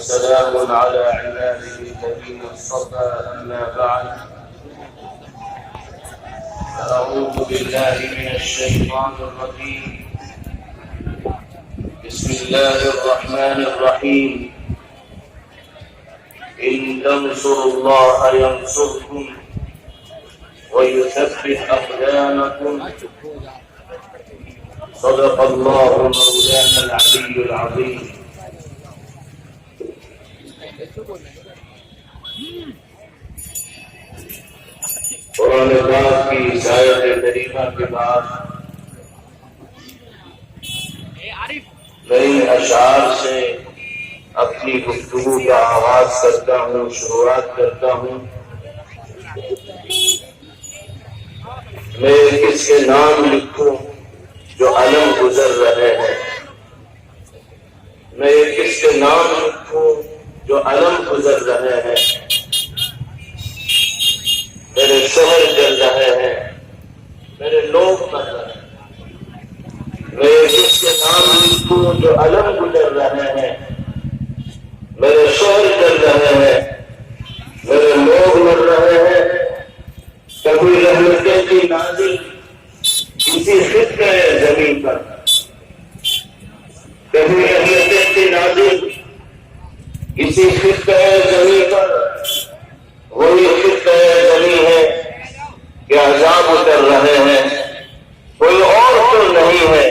وسلام على عباده الذين اصطفى أما بعد أعوذ بالله من الشيطان الرجيم بسم الله الرحمن الرحيم إن تنصروا الله ينصركم ويثبت أقدامكم صدق الله مولانا العلي العظيم. قرآن پاک کی اس آیت کریمہ کے بعد نئے اشعار سے اپنی گفتگو کا آغاز کرتا ہوں، شروعات کرتا ہوں. میں کس کے نام لکھوں جو علم گزر رہے ہیں، میں کس کے نام لکھوں جو علم گزر رہے ہیں. میرے شوہر جل رہے ہیں، میرے لوگ مر رہے ہیں. میں کس کے نام لکھوں جو علم گزر رہے ہیں. میرے شوہر جل رہے ہیں، میرے لوگ مر رہے ہیں. کبھی رحمتیں کی نازل کسی خطے زمین پر، کبھی رحمتیں کی نازل کسی خطے زمین پر. وہی خطے زمین ہے کہ عذاب اتر رہے ہیں. کوئی اور تو نہیں ہے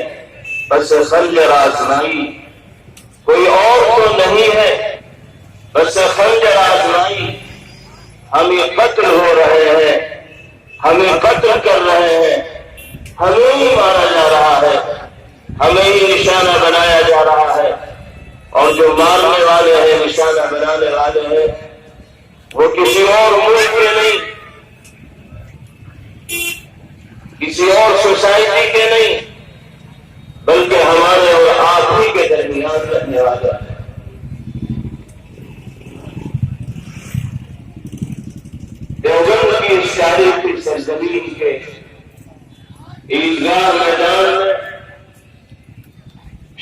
بس خنجر آزمائی، کوئی اور تو نہیں ہے بس خنجر آزمائی. ہمیں قتل ہو رہے ہیں، ہمیں قتل کر رہے ہیں، ہمیں ہی مارا جا رہا ہے، ہمیں ہی نشانہ بنایا جا رہا ہے. اور جو مارنے والے ہیں، نشانہ بنانے والے ہیں، وہ کسی اور ملک کے نہیں، کسی اور سوسائٹی کے نہیں، بلکہ ہمارے اور آپ ہی کے درمیان رہنے والے ہیں. دیوبند کی اس تاریخی سرزمین کے عیدگاہ میدان میں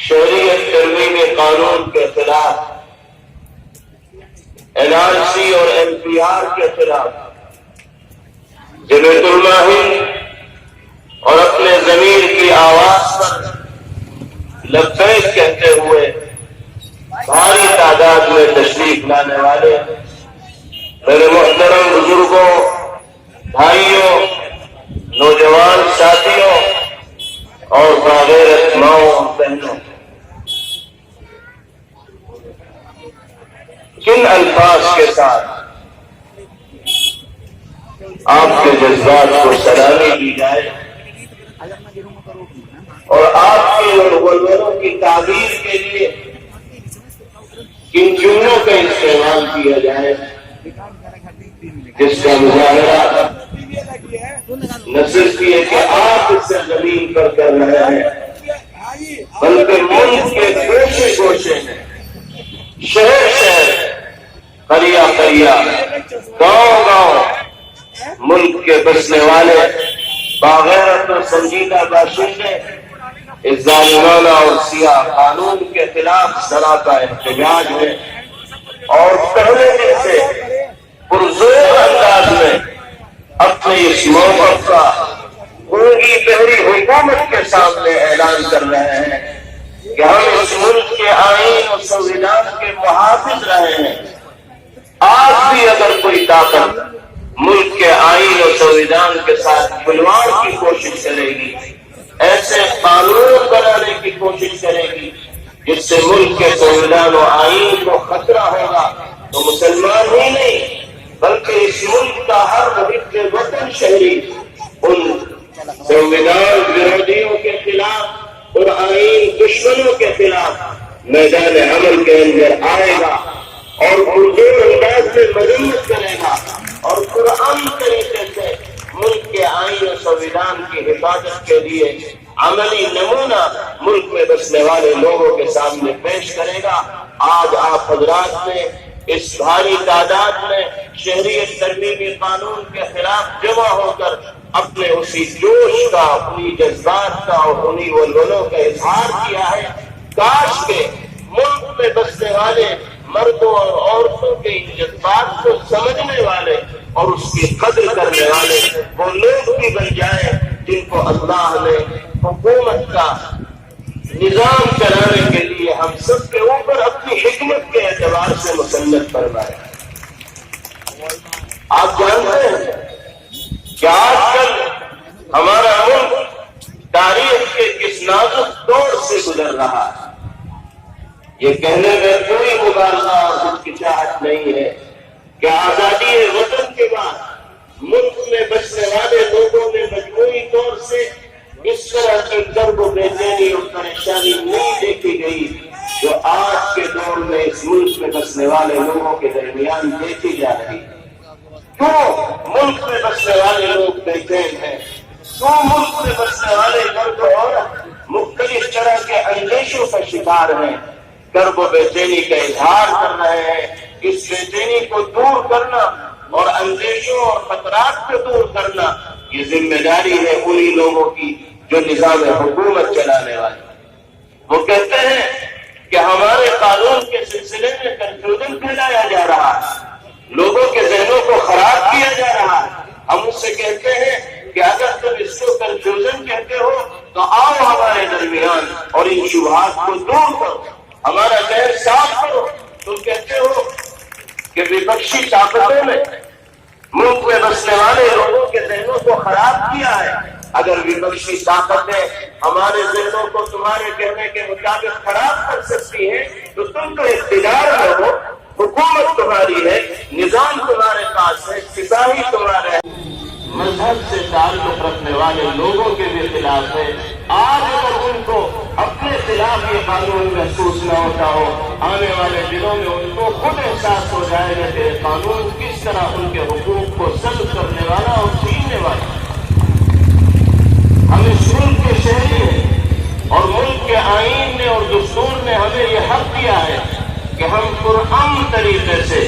شہریت ترمیم قانون کے خلاف، NRC اور NPR کے خلاف جمعیت الماہین اور اپنے ضمیر کی آواز پر لبیک کہتے ہوئے بھاری تعداد میں تشریف لانے والے میرے محترم بزرگوں، بھائیوں، نوجوان ساتھیوں اور باغیرت ماؤں اور بہنوں، کن الفاظ کے ساتھ آپ کے جذبات کو سلامی دی جائے اور آپ کے ولولوں کی تعبیر کے لیے کن جملوں کا استعمال کیا جائے، جس کا مظاہرہ نہ صرف یہ کہ آپ اس سرزمین پر کر رہے ہیں، بلکہ ملک کے گوشے گوشے میں، شہر شہر، قریہ قریہ، گاؤں گاؤں، ملک کے بسنے والے باغیرت و سنجیدہ باشندے اس ظالمانہ اور سیاہ قانون کے خلاف سراپا احتجاج میں اور پہلے جیسے پرزور انداز میں اپنے اس موقف کا گونگی بہری حکومت کے سامنے اعلان کر رہے ہیں کہ ہم اس ملک کے آئین اور سنویدھان کے محافظ رہے ہیں. آج بھی اگر کوئی طاقت ملک کے آئین اور سنویدھان کے ساتھ کھلواڑ کی کوشش کرے گی، ایسے قانون بنانے کی کوشش کرے گی جس سے ملک کے سنویدھان و آئین کو خطرہ ہوگا، تو مسلمان ہی نہیں بلکہ اس ملک کا ہر محب وطن شہری ان سنویدھان وروھیوں کے خلاف اور آئین دشمنوں کے خلاف میدان عمل کے اندر آئے گا اور پرزور انداز میں مذمت کرے گا اور قرآن طریقے سے ملک کے آئین و سنویدھان کی حفاظت کے لیے عملی نمونہ ملک میں بسنے والے لوگوں کے سامنے پیش کرے گا. آج آپ حضرات نے اس بھاری تعداد میں شہریت ترمیمی قانون کے خلاف جمع ہو کر اپنے اسی جوش کا، اپنی جذبات کا اور انہی ولولوں کا اظہار کیا ہے. کاش کے ملک میں بسنے والے مردوں اور عورتوں کے ان جذبات کو سمجھنے والے اور اس کی قدر کرنے والے وہ لوگ بھی بن جائیں جن کو اللہ نے حکومت کا نظام چلانے کے لیے ہم سب کے اوپر اپنی حکمت کے اعتبار سے مسلط فرمائے۔ آپ جانتے ہیں کہ آج کل ہمارا ملک تاریخ کے کس نازک دور سے گزر رہا ہے۔ یہ کہنے میں کوئی مبالغہ اور ہچکچاہٹ نہیں ہے کہ آزادی وطن کے بعد ملک میں بسنے والے لوگوں میں مجموعی طور سے اس طرح کی درد و بے چینی اور پریشانی نہیں دیکھی گئی جو آج کے دور میں اس ملک میں بسنے والے لوگوں کے درمیان دیکھی جا رہی ہے۔ کیوں ملک میں بسنے والے لوگ بے چین ہیں؟ کیوں ملک میں بسنے والے مرد و عورت مختلف طرح کے اندیشوں کا شکار ہیں، درد و بے چینی کا اظہار کر رہے ہیں؟ اس بے چینی کو دور کرنا اور اندیشوں اور خطرات کو دور کرنا یہ ذمہ داری ہے انہی لوگوں کی جو نظام حکومت چلانے والے۔ وہ کہتے ہیں کہ ہمارے قانون کے سلسلے میں کنفیوژن پھیلایا جا رہا ہے، لوگوں کے ذہنوں کو خراب کیا جا رہا ہے۔ ہم اس سے کہتے ہیں کہ اگر تم اس کو کنفیوژن کہتے ہو تو آؤ ہمارے درمیان اور ان شبہات کو دور کرو، ہمارا ذہن صاف کرو۔ تم کہتے ہو کہ وپکشی طاقتوں نے ملک میں بسنے والے لوگوں کے ذہنوں کو خراب کیا ہے۔ اگر وپکشی طاقتیں ہمارے ذہنوں کو تمہارے کہنے کے مطابق خراب کر سکتی ہیں تو تم تو اقتدار میں ہو، حکومت تمہاری ہے، نظام تمہارے پاس ہے، سپاہی تمہارے ہے۔ مذہب سے تعلق رکھنے والے لوگوں کے بھی خلاف ہے۔ آج اگر ان کو اپنے خلاف یہ قانون محسوس نہ ہوتا ہو، آنے والے دنوں میں ان کو خود احساس ہو جائے گا کہ قانون کس طرح ان کے حقوق کو سلب کرنے والا اور چھیننے والا۔ ہم اس ملک کے شہری ہیں اور ملک کے آئین نے اور دستور نے ہمیں یہ حق دیا ہے کہ ہم پرامن طریقے سے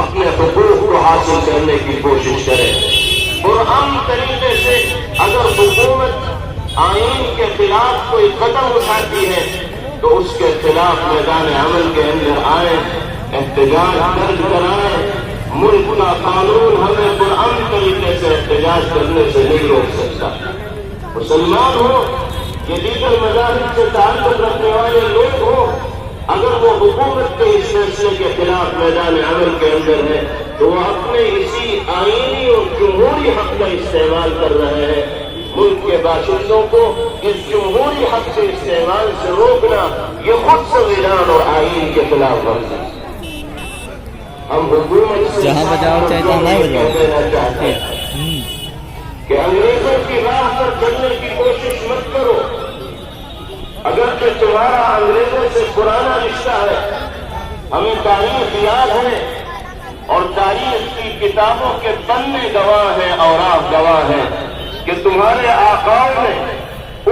اپنے حقوق کو حاصل کرنے کی کوشش کریں۔ پرامن طریقے سے اگر حکومت آئین کے خلاف کوئی قدم اٹھاتی ہے تو اس کے خلاف میدان عمل کے اندر آئیں، احتجاج درج کرائیں۔ ملک کا قانون ہمیں پرامن طریقے سے احتجاج کرنے سے نہیں روک سکتا۔ مسلمان ہو یا دیگر مذاہب سے تعلق رکھنے والے لوگ ہوں، اگر وہ حکومت کے اس فیصلے کے خلاف میدان عمل کے اندر ہے تو وہ اپنے اسی آئینی اور جمہوری حق کا استعمال کر رہے ہیں۔ ملک کے باشندوں کو اس جمہوری حق سے استعمال سے روکنا یہ خود سنویدھان اور آئین کے خلاف ورزی ہے۔ ہم حکومت سے جہاں بجاؤ چاہے تو نہ بجاؤ کہنا چاہتے ہیں کہ انگریزوں کی راہ پر چلنے کی کوشش مت کرو۔ اگرچہ تمہارا انگریزوں سے پرانا رشتہ ہے، ہمیں تاریخ یاد ہے اور تاریخ کی کتابوں کے پنے گواہ ہیں، اوراق گواہ ہیں کہ تمہارے آقاؤں نے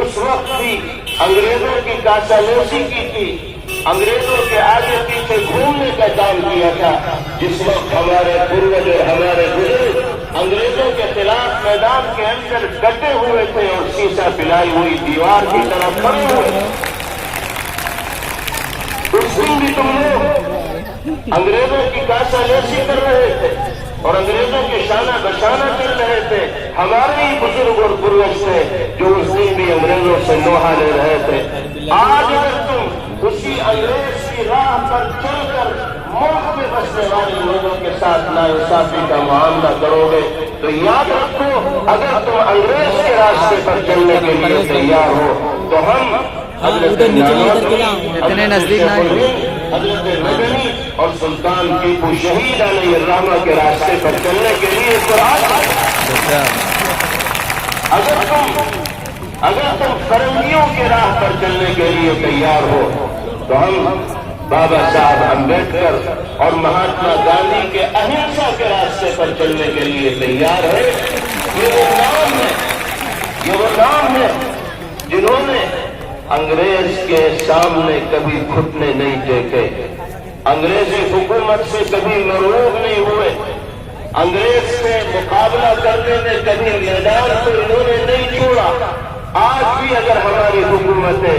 اس وقت بھی انگریزوں کی کاشالوسی کی تھی، انگریزوں کے آگے پیچھے گھومنے کا کام کیا تھا۔ جس وقت ہمارے پروج اور ہمارے بزرگ انگریزوں کے خلاف میدان کے اندر ڈٹے ہوئے تھے اور شیشہ پلائی ہوئی دیوار کی طرف کھڑے ہوئے، اس دن بھی تم لوگ انگریزوں کی کاشالوسی کر رہے تھے اور انگریزوں کے شانہ بشانہ چل رہے تھے۔ ہمارے ہی بزرگ اور پروج تھے جو اس دن بھی انگریزوں سے لوہا لے رہے تھے۔ آج اگر تم اسی انگریز کی راہ پر چل کر ملک میں بسنے والے لوگوں کے ساتھ ناانصافی کا معاملہ کرو گے تو یاد رکھو، اگر تم انگریز کے راستے پر چلنے کے لیے تیار ہو تو ہم حضرت مدنی اور سلطان ٹیپو شہید علیہ الرحمہ کے راستے پر چلنے کے لیے اگر تم فرنگیوں کے راہ پر چلنے کے لیے تیار ہو تو ہم بابا صاحب امبیڈکر اور مہاتما گاندھی کے اہنسا کے راستے پر چلنے کے لیے تیار ہے۔ یہ وہ نام ہے جنہوں نے انگریز کے سامنے کبھی گھٹنے نہیں ٹیکے، انگریزی حکومت سے کبھی مغلوب نہیں ہوئے، انگریز سے مقابلہ کرنے میں کبھی میدان کو انہوں نے نہیں چھوڑا۔ آج بھی اگر ہماری حکومتیں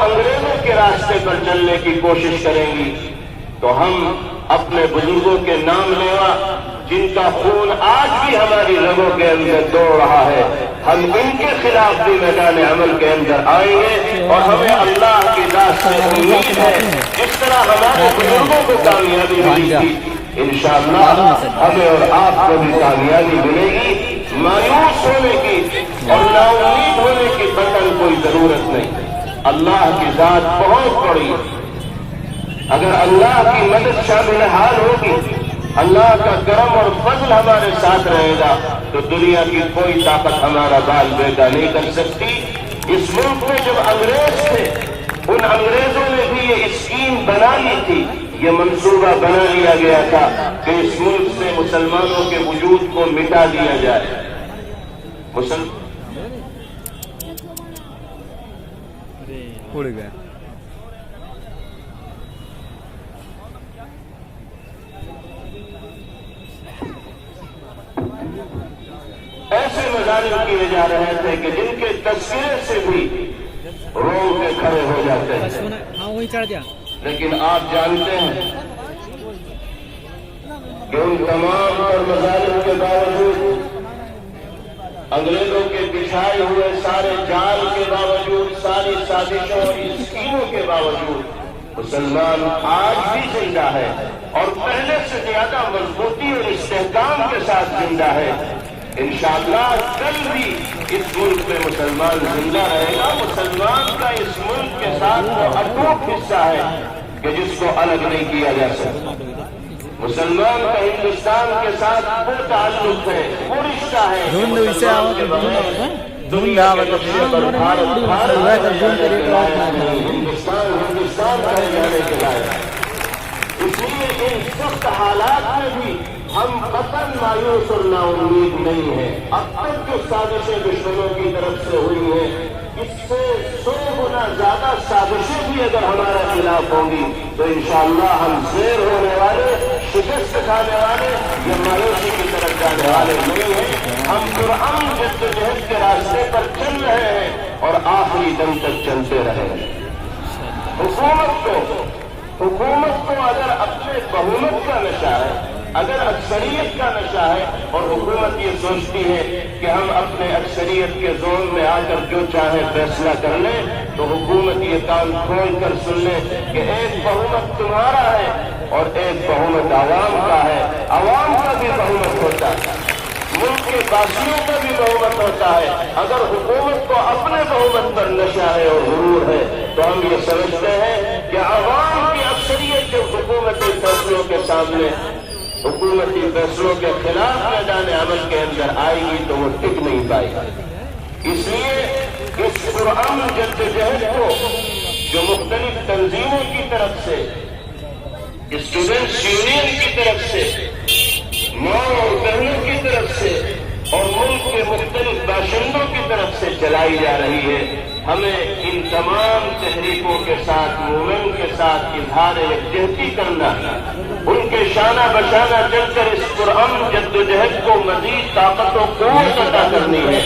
انگریزوں کے راستے پر چلنے کی کوشش کریں گی تو ہم اپنے بزرگوں کے نام لیوا جن کا خون آج بھی ہماری رگوں کے اندر دوڑ رہا ہے، ہم ان کے خلاف بھی میدان عمل کے اندر آئیں گے، اور ہمیں اللہ کی ذات سے امید ہے جس طرح ہمارے بزرگوں کو کامیابی ملی تھی انشاءاللہ ہمیں اور آپ کو بھی کامیابی ملے گی۔ مایوس ہونے کی اور نا امید ہونے کی قطعاً کوئی ضرورت نہیں، اللہ کی ذات بہت بڑی ہے۔ اگر اللہ کی مدد شامل حال ہوگی، اللہ کا کرم اور فضل ہمارے ساتھ رہے گا تو دنیا کی کوئی طاقت ہمارا بال بیٹا نہیں کر سکتی۔ اس ملک میں جب انگریز تھے ان انگریزوں نے بھی یہ اسکیم بنا لی تھی، یہ منصوبہ بنا لیا گیا تھا کہ اس ملک سے مسلمانوں کے وجود کو مٹا دیا جائے۔ اڑ گیا۔ ایسے مظالم کیے جا رہے تھے کہ جن کے تذکرے سے بھی رو کے کھڑے ہو جاتے ہیں، ہاں وہی چڑھ گیا۔ لیکن آپ جانتے ہیں کہ ان تمام تر مظالم کے باوجود، انگریزوں کے بچھائے ہوئے سارے جال کے باوجود، ساری سازشوں اور اسکیموں کے باوجود مسلمان آج بھی زندہ ہے اور پہلے سے زیادہ مضبوطی اور استحکام کے ساتھ زندہ ہے۔ انشاءاللہ کل بھی اس ملک میں مسلمان زندہ رہے گا۔ مسلمان کا اس ملک کے ساتھ وہ اٹوٹ حصہ ہے کہ جس کو الگ نہیں کیا جا سکتا۔ مسلمان کا ہندوستان کے ساتھ وہ تعلق ہے، وہ رشتہ ہے کہ مسلمان کے بغیر دنیا کے نقشے پر بھارت ہندوستان کہے جانے کے لائق۔ اس لیے ان سخت حالات میں بھی ہم قطعاً مایوس اور نا امید نہیں ہیں۔ اب تک جو سازشیں دشمنوں کی طرف سے ہوئی ہیں، اس سے 100 گنا زیادہ سازشیں بھی اگر ہمارے خلاف ہوں گی تو انشاءاللہ ہم زیر ہونے والے، شکست کھانے والے یا مایوسی کی طرف جانے والے نہیں ہیں۔ ہم پرامن جدوجہد کے راستے پر چل رہے ہیں اور آخری دم تک چلتے رہیں گے۔ حکومت کو اگر اپنے بہومت کا نشہ ہے، اگر اکثریت کا نشہ ہے اور حکومت یہ سوچتی ہے کہ ہم اپنے اکثریت کے زون میں آ کر جو چاہے فیصلہ کر لیں، تو حکومت یہ کان کھول کر سن لے کہ ایک بہومت تمہارا ہے اور ایک بہومت عوام کا ہے۔ عوام کا بھی بہومت ہوتا ہے، ملک کے باشندوں کا بھی بہومت ہوتا ہے۔ اگر حکومت کو اپنے بہومت پر نشہ ہے اور غرور ہے تو ہم یہ سمجھتے ہیں کہ عوام کی اکثریت جب حکومتی فیصلوں کے سامنے، حکومتی فیصلوں کے خلاف میدان عمل کے اندر آئے گی تو وہ ٹک نہیں پائے گی۔ اس لیے اس پرامن جدوجہد کو جو مختلف تنظیموں کی طرف سے، اسٹوڈنٹس یونین کی طرف سے، ماں اور بہنوں کی طرف سے اور ملک کے مختلف باشندوں کی طرف سے چلائی جا رہی ہے، ہمیں ان تمام تحریکوں کے ساتھ، مومنٹ کے ساتھ اظہار یکجہتی کرنا، ان کے شانہ بشانہ چل کر اس پرامن جدوجہد کو مزید طاقت و قوت عطا کرنی ہے،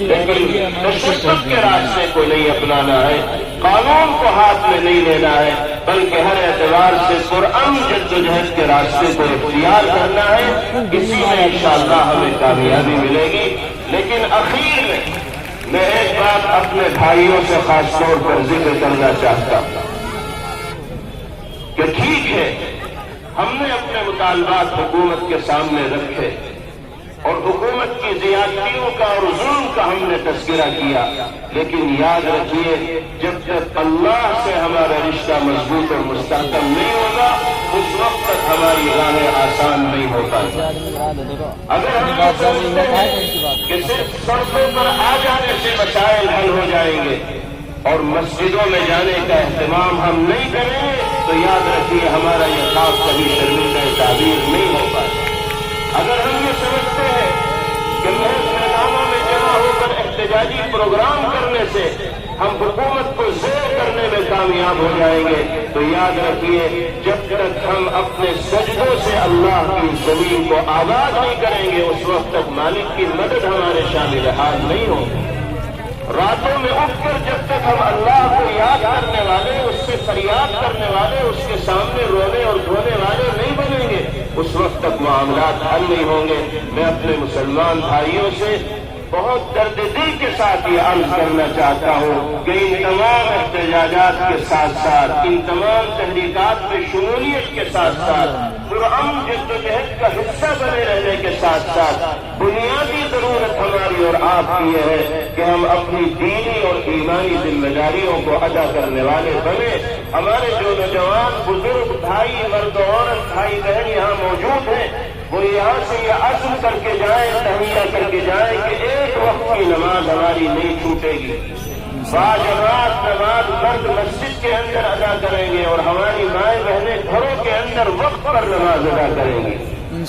لیکن تشدد کے راستے کو نہیں اپنانا ہے، قانون کو ہاتھ میں نہیں لینا ہے، بلکہ ہر اعتبار سے پرامن جدوجہد کے راستے کو اختیار کرنا ہے۔ اسی میں انشاءاللہ ہمیں کامیابی ملے گی۔ لیکن اخیر میں ایک بات اپنے بھائیوں سے خاص طور پر ذکر کرنا چاہتا ہوں کہ ٹھیک ہے ہم نے اپنے مطالبات حکومت کے سامنے رکھے اور حکومت کی زیادتیوں کا اور ظلم کا ہم نے تذکرہ کیا، لیکن یاد رکھیے جب تک اللہ سے ہمارا رشتہ مضبوط اور مستحکم نہیں ہوگا اس وقت تک ہماری راہیں آسان نہیں ہو پاتی۔ اگر ہم یہ سمجھتے ہیں کہ صرف سڑکوں پر آ جانے سے مسائل حل ہو جائیں گے اور مسجدوں میں جانے کا اہتمام ہم نہیں کریں گے تو یاد رکھیے ہمارا یہ خواب کبھی شرمندہ تعبیر نہیں ہو پائے۔ اگر ہم یہ سمجھتے ہیں کہ محض میدانوں میں جمع ہو کر احتجاجی پروگرام کرنے سے ہم حکومت کو زیر کرنے میں کامیاب ہو جائیں گے تو یاد رکھیے جب تک ہم اپنے سجدوں سے اللہ کی زمین کو آباد نہیں کریں گے اس وقت تک مالک کی مدد ہمارے شامل حال نہیں ہوگی۔ راتوں میں اٹھ کر جب تک ہم اللہ کو یاد کرنے والے، اس سے فریاد کرنے والے، اس کے سامنے رونے اور دھونے والے نہیں بنیں گے، اس وقت تک معاملات حل نہیں ہوں گے۔ میں اپنے مسلمان بھائیوں سے بہت درد دل کے ساتھ یہ عرض کرنا چاہتا ہوں کہ ان تمام احتجاجات کے ساتھ ساتھ، ان تمام تحریکات میں شمولیت کے ساتھ ساتھ، پرامن جدوجہد کا حصہ بنے رہنے کے ساتھ ساتھ بنیادی ضرورت ہماری اور آپ کی یہ ہے کہ ہم اپنی دینی اور ایمانی ذمہ داریوں کو ادا کرنے والے بنے۔ ہمارے جو نوجوان بزرگ بھائی، مرد و عورت، بھائی بہن یہاں موجود ہیں، وہ یہاں سے یہ عزم کر کے جائیں، تہیہ کر کے جائیں کہ ایک وقت کی نماز ہماری نہیں چھوٹے گی۔ باجماعت نماز مرد مسجد کے اندر ادا کریں گے اور ہماری مائیں بہنیں گھروں کے اندر وقت پر نماز ادا کریں گی۔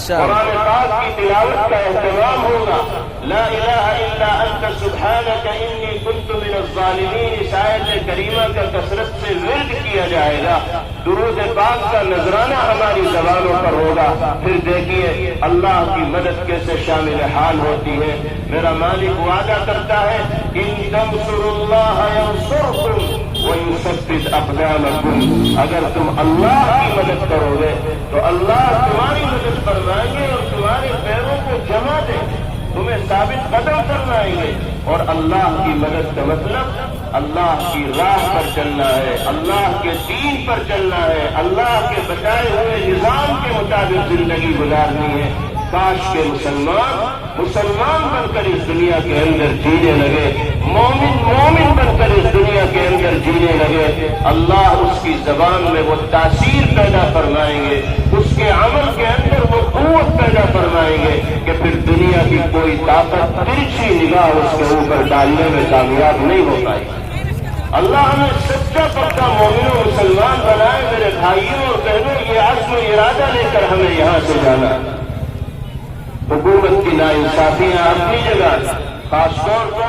قرآن پاک کی تلاوت کا اہتمام ہوگا۔ لا الہ الا انت سبحانک انی کنت من الظالمین، اس آیت کریمہ کا کثرت سے ورد کیا جائے گا۔ درود پاک کا نذرانہ ہماری زبانوں پر ہوگا۔ پھر دیکھیے اللہ کی مدد کیسے شامل حال ہوتی ہے۔ میرا مالک وعدہ کرتا ہے ان تنصروا اللہ ینصرکم وَيُثَبِّتْ أَقْدَامَكُمْ، اگر تم اللہ کی مدد کرو گے تو اللہ تمہاری مدد فرمائیں گے اور تمہارے پیروں کو جما دیں، تمہیں ثابت قدم فرمائیں گے۔ اور اللہ کی مدد کا مطلب اللہ کی راہ پر چلنا ہے، اللہ کے دین پر چلنا ہے، اللہ کے بتائے ہوئے نظام کے مطابق زندگی گزارنی ہے۔ کاش کے مسلمان بن کر اس دنیا کے اندر جینے لگے، مومن بن کر اس دنیا کے اندر جینے لگے۔ اللہ اس کی زبان میں وہ تاثیر پیدا فرمائیں گے، اس کے عمل کے اندر وہ قوت پیدا فرمائیں گے کہ پھر دنیا کی کوئی طاقت ترچھی نگاہ اس کے اوپر ڈالنے میں کامیاب نہیں ہو پائے۔ اللہ ہمیں سچا پکا مومن و مسلمان بنائے۔ میرے بھائیوں اور بہنوں، یہ عزم و ارادہ لے کر ہمیں یہاں سے جانا۔ حکومت کی ناانصافیاں اپنی جگہ، خاص طور پر